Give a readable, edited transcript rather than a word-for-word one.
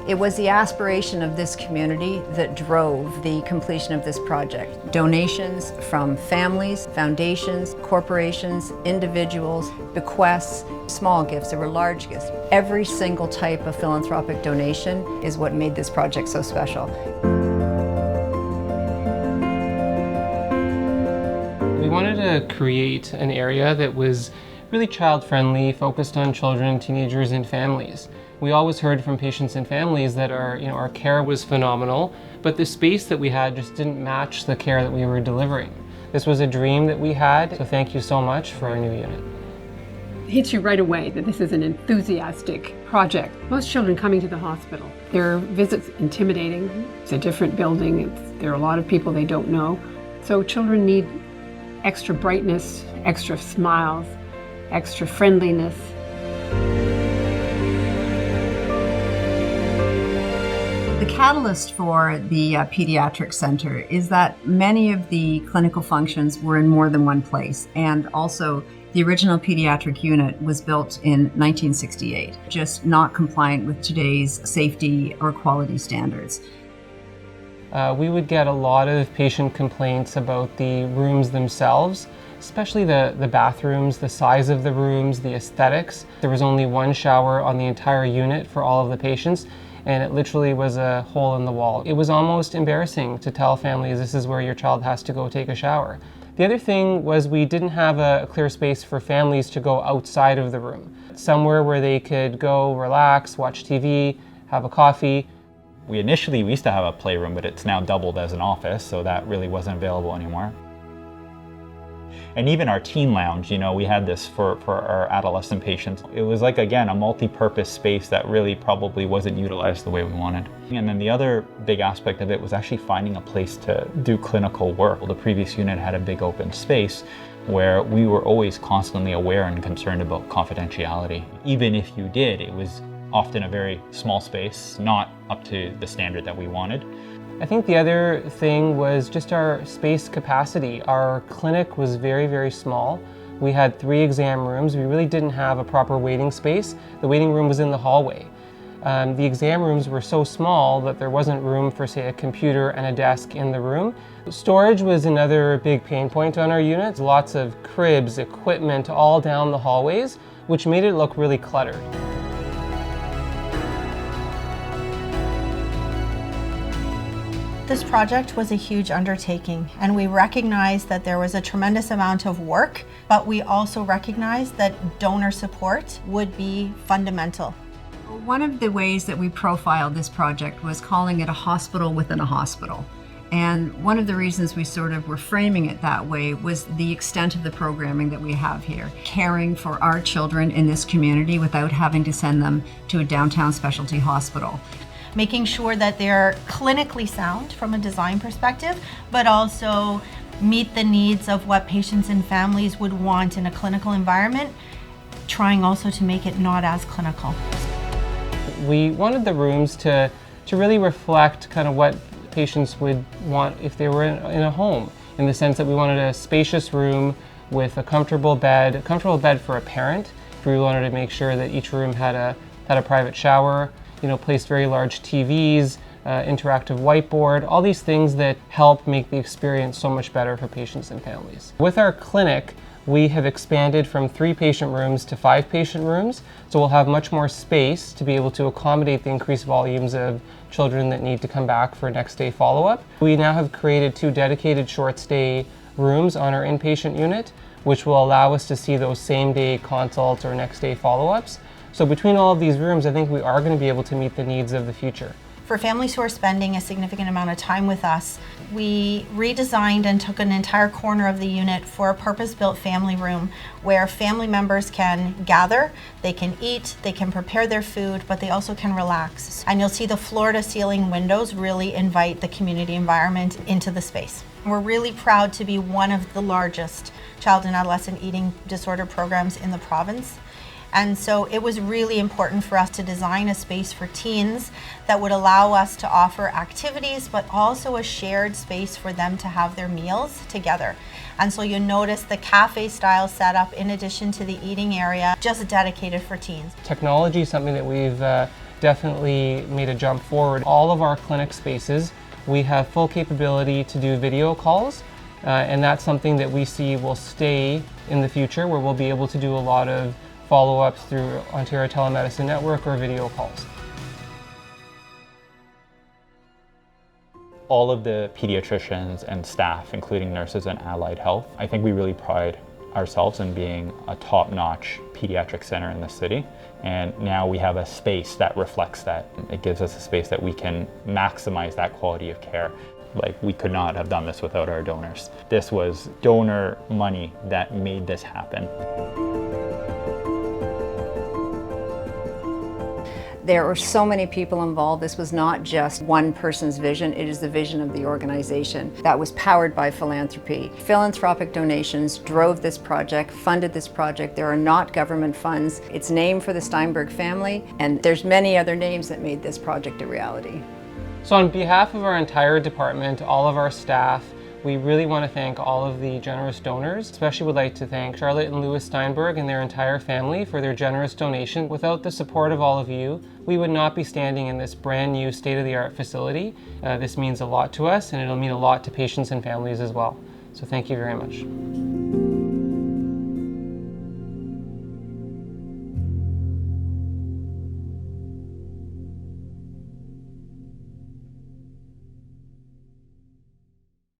It was the aspiration of this community that drove the completion of this project. Donations from families, foundations, corporations, individuals, bequests, small gifts, there were large gifts. Every single type of philanthropic donation is what made this project so special. We wanted to create an area that was really child-friendly, focused on children, teenagers, and families. We always heard from patients and families that our care was phenomenal, but the space that we had just didn't match the care that we were delivering. This was a dream that we had, so thank you so much for our new unit. It hits you right away that this is an enthusiastic project. Most children coming to the hospital, their visit's intimidating. It's a different building. There are a lot of people they don't know. So children need extra brightness, extra smiles, extra friendliness. The catalyst for the Paediatric Center is that many of the clinical functions were in more than one place, and also the original pediatric unit was built in 1968, just not compliant with today's safety or quality standards. We would get a lot of patient complaints about the rooms themselves, especially the bathrooms, the size of the rooms, the aesthetics. There was only one shower on the entire unit for all of the patients, and it literally was a hole in the wall. It was almost embarrassing to tell families this is where your child has to go take a shower. The other thing was we didn't have a clear space for families to go outside of the room, somewhere where they could go relax, watch TV, have a coffee. We used to have a playroom, but it's now doubled as an office, so that really wasn't available anymore. And even our teen lounge, we had this for our adolescent patients. It was like, again, a multi-purpose space that really probably wasn't utilized the way we wanted. And then the other big aspect of it was actually finding a place to do clinical work. The previous unit had a big open space where we were always constantly aware and concerned about confidentiality. Even if you did, it was often a very small space, not up to the standard that we wanted. I think the other thing was just our space capacity. Our clinic was very, very small. We had 3 exam rooms. We really didn't have a proper waiting space. The waiting room was in the hallway. The exam rooms were so small that there wasn't room for, say, a computer and a desk in the room. Storage was another big pain point on our units. Lots of cribs, equipment all down the hallways, which made it look really cluttered. This project was a huge undertaking, and we recognized that there was a tremendous amount of work, but we also recognized that donor support would be fundamental. One of the ways that we profiled this project was calling it a hospital within a hospital. And one of the reasons we sort of were framing it that way was the extent of the programming that we have here. Caring for our children in this community without having to send them to a downtown specialty hospital. Making sure that they're clinically sound from a design perspective, but also meet the needs of what patients and families would want in a clinical environment, trying also to make it not as clinical. We wanted the rooms to really reflect kind of what patients would want if they were in a home, in the sense that we wanted a spacious room with a comfortable bed for a parent. We wanted to make sure that each room had a private shower, placed very large TVs, interactive whiteboard, all these things that help make the experience so much better for patients and families. With our clinic, we have expanded from 3 patient rooms to 5 patient rooms, so we'll have much more space to be able to accommodate the increased volumes of children that need to come back for next day follow-up. We now have created 2 dedicated short stay rooms on our inpatient unit, which will allow us to see those same day consults or next day follow-ups. So between all of these rooms, I think we are going to be able to meet the needs of the future. For families who are spending a significant amount of time with us, we redesigned and took an entire corner of the unit for a purpose-built family room where family members can gather, they can eat, they can prepare their food, but they also can relax. And you'll see the floor-to-ceiling windows really invite the community environment into the space. We're really proud to be one of the largest child and adolescent eating disorder programs in the province. And so it was really important for us to design a space for teens that would allow us to offer activities, but also a shared space for them to have their meals together. And so you'll notice the cafe style setup in addition to the eating area, just dedicated for teens. Technology is something that we've definitely made a jump forward. All of our clinic spaces, we have full capability to do video calls, and that's something that we see will stay in the future, where we'll be able to do a lot of follow-ups through Ontario Telemedicine Network or video calls. All of the pediatricians and staff, including nurses and allied health, I think we really pride ourselves in being a top-notch pediatric center in the city. And now we have a space that reflects that. It gives us a space that we can maximize that quality of care. Like, we could not have done this without our donors. This was donor money that made this happen. There were so many people involved. This was not just one person's vision, it is the vision of the organization that was powered by philanthropy. Philanthropic donations drove this project, funded this project. There are not government funds. It's named for the Steinberg family, and there's many other names that made this project a reality. So on behalf of our entire department, all of our staff, we really want to thank all of the generous donors. Especially would like to thank Charlotte and Louis Steinberg and their entire family for their generous donation. Without the support of all of you, we would not be standing in this brand new state-of-the-art facility. This means a lot to us, and it'll mean a lot to patients and families as well. So thank you very much.